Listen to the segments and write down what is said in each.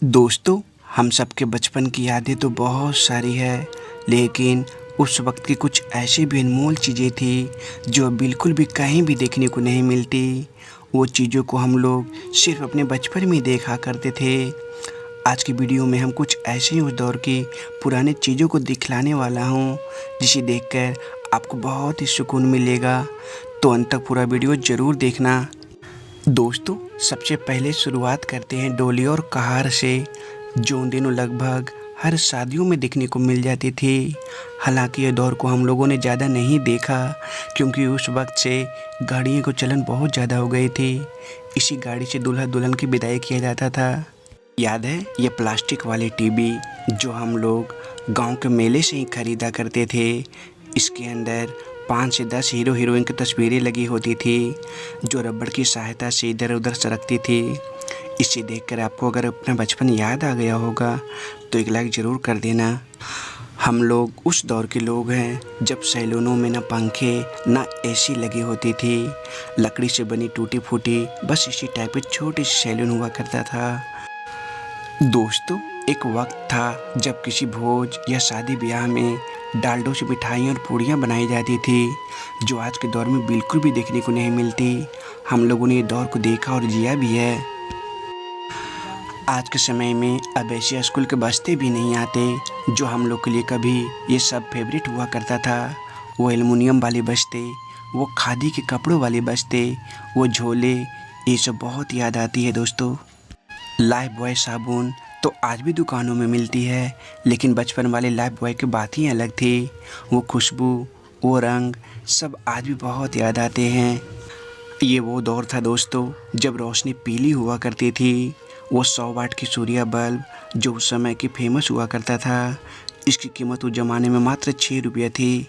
दोस्तों, हम सबके बचपन की यादें तो बहुत सारी है, लेकिन उस वक्त की कुछ ऐसी भी अनमोल चीज़ें थी जो बिल्कुल भी कहीं भी देखने को नहीं मिलती। वो चीज़ों को हम लोग सिर्फ अपने बचपन में देखा करते थे। आज की वीडियो में हम कुछ ऐसे ही उस दौर की पुरानी चीज़ों को दिखलाने वाला हूँ, जिसे देखकर आपको बहुत ही सुकून मिलेगा। तो अंत तक पूरा वीडियो ज़रूर देखना। दोस्तों, सबसे पहले शुरुआत करते हैं डोली और कहार से, जो उन दिनों लगभग हर शादियों में देखने को मिल जाती थी। हालांकि ये दौर को हम लोगों ने ज़्यादा नहीं देखा, क्योंकि उस वक्त से गाड़ियों का चलन बहुत ज़्यादा हो गई थी। इसी गाड़ी से दूल्हा दुल्हन की विदाई किया जाता था। याद है ये प्लास्टिक वाली टीवी जो हम लोग गांव के मेले से ही खरीदा करते थे। इसके अंदर 5 से 10 हीरो हीरोइन की तस्वीरें लगी होती थी, जो रबड़ की सहायता से इधर उधर सरकती थी। इसे देखकर आपको अगर अपना बचपन याद आ गया होगा तो एक लाइक ज़रूर कर देना। हम लोग उस दौर के लोग हैं जब सैलूनों में ना पंखे ना एसी लगी होती थी। लकड़ी से बनी टूटी फूटी बस इसी टाइप के छोटे से सैलून हुआ करता था। दोस्तों, एक वक्त था जब किसी भोज या शादी ब्याह में डालडों से मिठाइयाँ और पूड़ियाँ बनाई जाती थी, जो आज के दौर में बिल्कुल भी देखने को नहीं मिलती। हम लोगों ने ये दौर को देखा और जिया भी है। आज के समय में अब ऐसे स्कूल के बस्ते भी नहीं आते जो हम लोग के लिए कभी ये सब फेवरेट हुआ करता था। वो एल्युमिनियम वाले बस्ते, वो खादी के कपड़ों वाले बस्ते, वो झोले, ये सब बहुत याद आती है। दोस्तों, लाइफ बॉय साबुन तो आज भी दुकानों में मिलती है, लेकिन बचपन वाले लाइफ बॉय की बात ही अलग थी। वो खुशबू, वो रंग सब आज भी बहुत याद आते हैं। ये वो दौर था दोस्तों जब रोशनी पीली हुआ करती थी। वो 100 वाट की सूर्य बल्ब जो उस समय की फेमस हुआ करता था, इसकी कीमत उस ज़माने में मात्र 6 रुपये थी।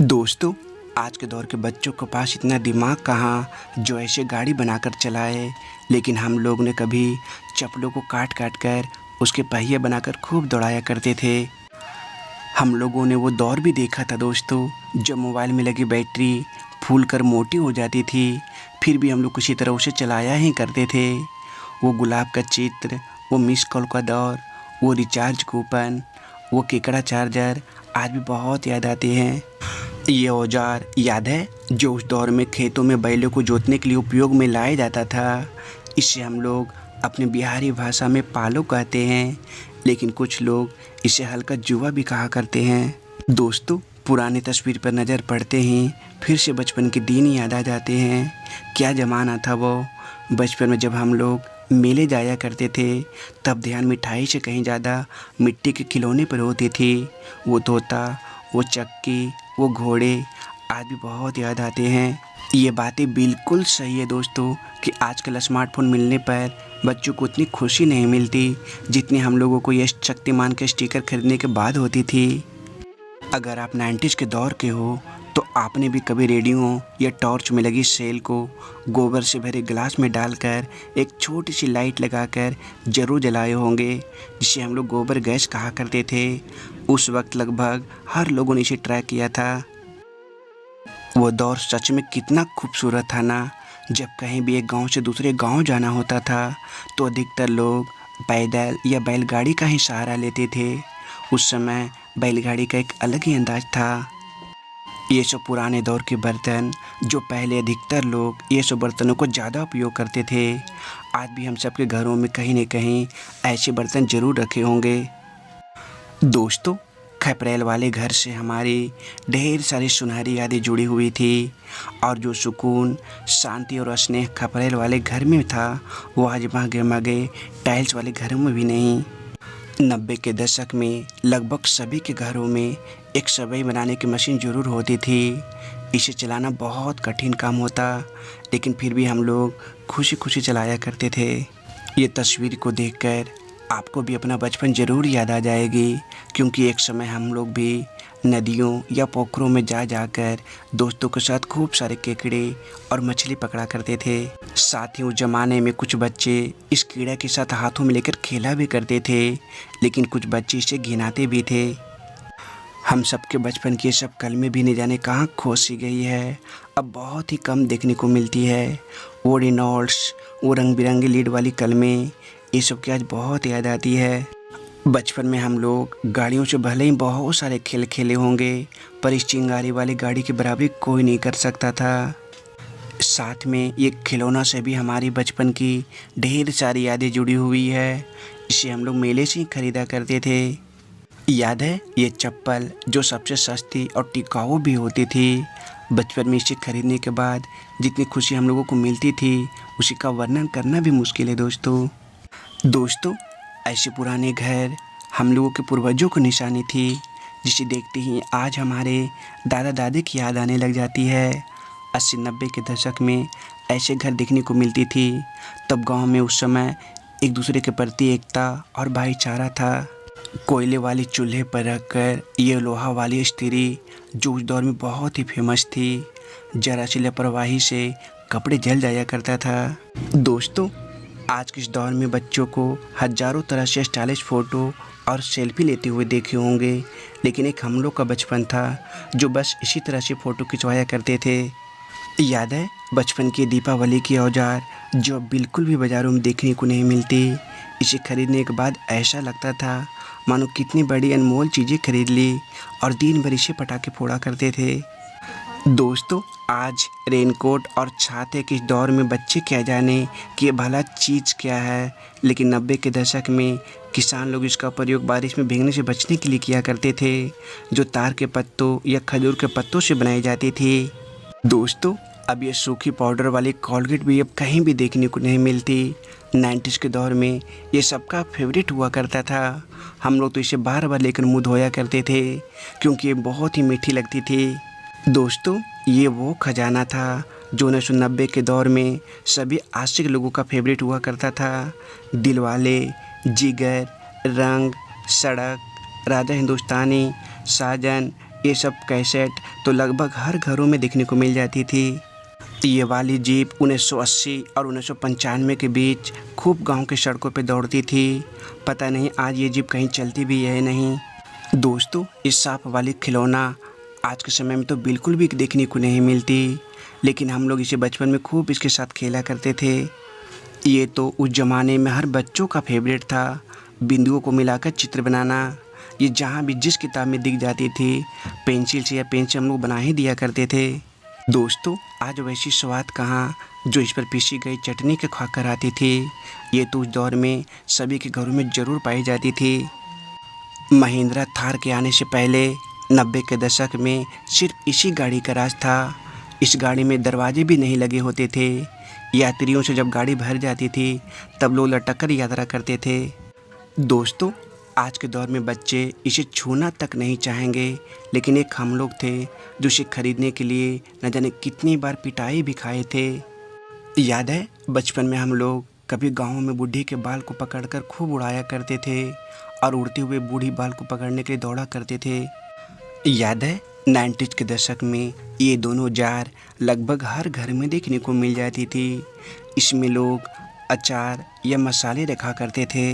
दोस्तों, आज के दौर के बच्चों के पास इतना दिमाग कहाँ जो ऐसे गाड़ी बनाकर चलाए, लेकिन हम लोग ने कभी चप्पलों को काट काट कर उसके पहिए बनाकर खूब दौड़ाया करते थे। हम लोगों ने वो दौर भी देखा था दोस्तों जब मोबाइल में लगी बैटरी फूल कर मोटी हो जाती थी, फिर भी हम लोग किसी तरह उसे चलाया ही करते थे। वो गुलाब का चित्र, वो मिस कॉल का दौर, वो रिचार्ज कूपन, वो केकड़ा चार्जर आज भी बहुत याद आते हैं। ये औजार याद है जो उस दौर में खेतों में बैलों को जोतने के लिए उपयोग में लाया जाता था। इसे हम लोग अपने बिहारी भाषा में पालो कहते हैं, लेकिन कुछ लोग इसे हल्का जुआ भी कहा करते हैं। दोस्तों, पुरानी तस्वीर पर नज़र पड़ते ही फिर से बचपन के दिन याद आ जाते हैं। क्या ज़माना था वो। बचपन में जब हम लोग मेले जाया करते थे, तब ध्यान मिठाई से कहीं ज़्यादा मिट्टी के खिलौने पर होती थी। वो तोता, वो चक्की, वो घोड़े आज भी बहुत याद आते हैं। ये बातें बिल्कुल सही है दोस्तों कि आजकल स्मार्टफोन मिलने पर बच्चों को उतनी खुशी नहीं मिलती जितनी हम लोगों को ये शक्तिमान के स्टिकर खरीदने के बाद होती थी। अगर आप 90s के दौर के हो तो आपने भी कभी रेडियो या टॉर्च में लगी सेल को गोबर से भरे गिलास में डालकर एक छोटी सी लाइट लगाकर ज़रूर जलाए होंगे, जिसे हम लोग गोबर गैस कहा करते थे। उस वक्त लगभग हर लोगों ने इसे ट्राई किया था। वो दौर सच में कितना खूबसूरत था ना। जब कहीं भी एक गांव से दूसरे गांव जाना होता था तो अधिकतर लोग पैदल या बैलगाड़ी का ही सहारा लेते थे। उस समय बैलगाड़ी का एक अलग ही अंदाज था। ये सब पुराने दौर के बर्तन जो पहले अधिकतर लोग ये सब बर्तनों को ज़्यादा उपयोग करते थे, आज भी हम सबके घरों में कहीं न कहीं ऐसे बर्तन ज़रूर रखे होंगे। दोस्तों, खपरेल वाले घर से हमारी ढेर सारी सुनहरी यादें जुड़ी हुई थी, और जो सुकून, शांति और स्नेह खपरेल वाले घर में था वो आज महंगे महंगे टाइल्स वाले घरों में भी नहीं। 90 के दशक में लगभग सभी के घरों में एक सेवई बनाने की मशीन ज़रूर होती थी। इसे चलाना बहुत कठिन काम होता, लेकिन फिर भी हम लोग खुशी खुशी चलाया करते थे। ये तस्वीर को देखकर आपको भी अपना बचपन ज़रूर याद आ जाएगी, क्योंकि एक समय हम लोग भी नदियों या पोखरों में जा जाकर दोस्तों के साथ खूब सारे केकड़े और मछली पकड़ा करते थे। साथ ही उस ज़माने में कुछ बच्चे इस कीड़ा के साथ हाथों में लेकर खेला भी करते थे, लेकिन कुछ बच्चे इसे घिनाते भी थे। हम सबके बचपन की ये सब कलमें भी नहीं जाने कहाँ खो सी गई है, अब बहुत ही कम देखने को मिलती है। वो रिनॉल्ड्स, वो रंग बिरंगी लीड वाली कलमें, ये सब की आज बहुत याद आती है। बचपन में हम लोग गाड़ियों से भले ही बहुत सारे खेल खेले होंगे, पर इस चिंगारी वाली गाड़ी की बराबरी कोई नहीं कर सकता था। साथ में ये खिलौना से भी हमारी बचपन की ढेर सारी यादें जुड़ी हुई है। इसे हम लोग मेले से ही खरीदा करते थे। याद है ये चप्पल जो सबसे सस्ती और टिकाऊ भी होती थी। बचपन में इसे खरीदने के बाद जितनी खुशी हम लोगों को मिलती थी, उसी का वर्णन करना भी मुश्किल है दोस्तों ऐसे पुराने घर हम लोगों के पूर्वजों की निशानी थी, जिसे देखते ही आज हमारे दादा दादी की याद आने लग जाती है। 80-90 के दशक में ऐसे घर देखने को मिलती थी। तब गांव में उस समय एक दूसरे के प्रति एकता और भाईचारा था। कोयले वाली चूल्हे पर रखकर ये लोहा वाली स्त्री जो उस दौर में बहुत ही फेमस थी, जरा सी लापरवाही से कपड़े जल जाया करता था। दोस्तों आज के इस दौर में बच्चों को हजारों तरह से स्टाइलिश फ़ोटो और सेल्फी लेते हुए देखे होंगे, लेकिन एक हम लोग का बचपन था जो बस इसी तरह से फ़ोटो खिंचवाया करते थे। याद है बचपन की दीपावली की औजार जो बिल्कुल भी बाज़ारों में देखने को नहीं मिलती। इसे खरीदने के बाद ऐसा लगता था मानो कितनी बड़ी अनमोल चीज़ें खरीद ली, और दिन भर इसे पटाखे फोड़ा करते थे। दोस्तों आज रेनकोट और छाते के इस दौर में बच्चे क्या जाने कि ये भला चीज़ क्या है, लेकिन 90 के दशक में किसान लोग इसका प्रयोग बारिश में भीगने से बचने के लिए किया करते थे, जो तार के पत्तों या खजूर के पत्तों से बनाई जाती थी। दोस्तों अब ये सूखी पाउडर वाली कोलगेट भी अब कहीं भी देखने को नहीं मिलती। 90s के दौर में ये सबका फेवरेट हुआ करता था। हम लोग तो इसे बार बार लेकर मुँह धोया करते थे, क्योंकि ये बहुत ही मीठी लगती थी। दोस्तों ये वो खजाना था जो 1990 के दौर में सभी आशिक लोगों का फेवरेट हुआ करता था। दिलवाले, जिगर, रंग, सड़क, राजा हिंदुस्तानी, साजन, ये सब कैसेट तो लगभग हर घरों में देखने को मिल जाती थी। ये वाली जीप 1980 और 1995 के बीच खूब गांव के सड़कों पे दौड़ती थी। पता नहीं आज ये जीप कहीं चलती भी है नहीं। दोस्तों इस सांप वाली खिलौना आज के समय में तो बिल्कुल भी देखने को नहीं मिलती, लेकिन हम लोग इसे बचपन में खूब इसके साथ खेला करते थे। ये तो उस ज़माने में हर बच्चों का फेवरेट था। बिंदुओं को मिलाकर चित्र बनाना, ये जहाँ भी जिस किताब में दिख जाती थी पेंसिल से या पेन से हम लोग बना ही दिया करते थे। दोस्तों आज वैसी स्वाद कहाँ जो इस पर पीसी गई चटनी के खाकर आती थी। ये तो उस दौर में सभी के घरों में ज़रूर पाई जाती थी। महिंद्रा थार के आने से पहले 90 के दशक में सिर्फ इसी गाड़ी का राज था। इस गाड़ी में दरवाजे भी नहीं लगे होते थे। यात्रियों से जब गाड़ी भर जाती थी तब लोग लटक कर यात्रा करते थे। दोस्तों आज के दौर में बच्चे इसे छूना तक नहीं चाहेंगे, लेकिन एक हम लोग थे जो इसे खरीदने के लिए न जाने कितनी बार पिटाई भी खाए थे। याद है बचपन में हम लोग कभी गाँव में बूढ़ी के बाल को पकड़कर खूब उड़ाया करते थे, और उड़ते हुए बूढ़ी बाल को पकड़ने के लिए दौड़ा करते थे। याद है 90s के दशक में ये दोनों जार लगभग हर घर में देखने को मिल जाती थी। इसमें लोग अचार या मसाले रखा करते थे।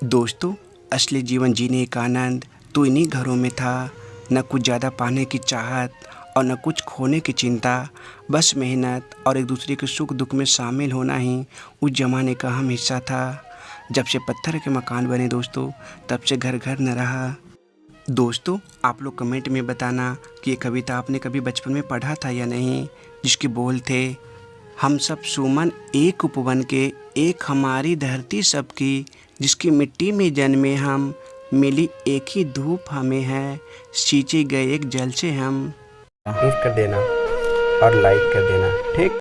दोस्तों असली जीवन जीने का आनंद तो इन्हीं घरों में था। न कुछ ज़्यादा पाने की चाहत और न कुछ खोने की चिंता, बस मेहनत और एक दूसरे के सुख दुख में शामिल होना ही उस ज़माने का अहम हिस्सा था। जब से पत्थर के मकान बने दोस्तों, तब से घर घर न रहा। दोस्तों आप लोग कमेंट में बताना कि ये कविता आपने कभी बचपन में पढ़ा था या नहीं, जिसके बोल थे हम सब सुमन एक उपवन के, एक हमारी धरती सबकी, जिसकी मिट्टी में जन्मे हम, मिली एक ही धूप हमें है, सींचे गए एक जल से हम। कर देना और लाइक कर देना, ठीक।